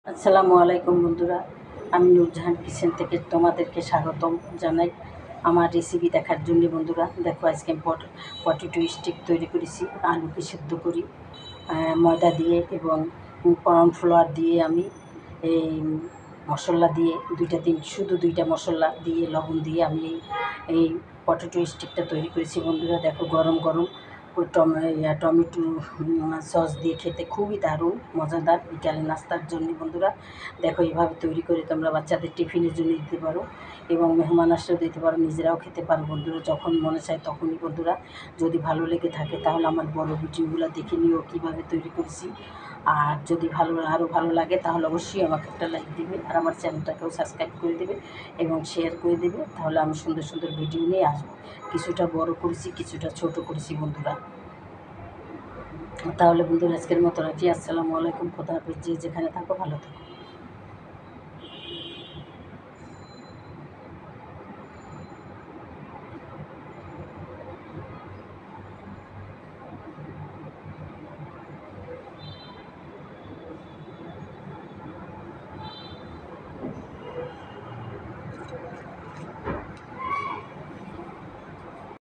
আসসালামু আলাইকুম বন্ধুরা, আমি নূরজাহান কিচেন থেকে তোমাদেরকে স্বাগতম জানাই আমার রেসিপি দেখার জন্য। বন্ধুরা দেখো, আজকে আমি পটেটো স্টিক তৈরি করেছি। আলুকে সিদ্ধ করি ময়দা দিয়ে এবং কর্নফ্লাওয়ার দিয়ে আমি এই মশলা দিয়ে শুধু দুইটা মশলা দিয়ে লবণ দিয়ে আমি এই পটেটো স্টিকটা তৈরি করেছি। বন্ধুরা দেখো, গরম গরম টমেটো সস দিয়ে খেতে খুবই দারুণ মজাদার বিকালে নাস্তার জন্য। বন্ধুরা দেখো, এইভাবে তৈরি করে তোমরা বাচ্চাদের টিফিনের জন্য দিতে পারো এবং মেহমান আসলেও দিতে পারো, নিজেরাও খেতে পারো। বন্ধুরা যখন মনে চায় তখনই। বন্ধুরা যদি ভালো লেগে থাকে তাহলে আমার বড় ভিডিওগুলো দেখে নিও কীভাবে তৈরি করেছি। আর যদি আরও ভালো লাগে তাহলে অবশ্যই আমাকে একটা লাইক দিবে আর আমার চ্যানেলটাকেও সাবস্ক্রাইব করে দেবে এবং শেয়ার করে দেবে। তাহলে আমি সুন্দর সুন্দর ভিডিও নিয়ে আসবো। কিছুটা বড় করেছি, কিছুটা ছোট করেছি। বন্ধুরা তাহলে বন্ধুরা আজকের মতো রাখি। আসসালামু আলাইকুম, খোদা হাফেজ। যে যেখানে থাকো ভালো থাকো।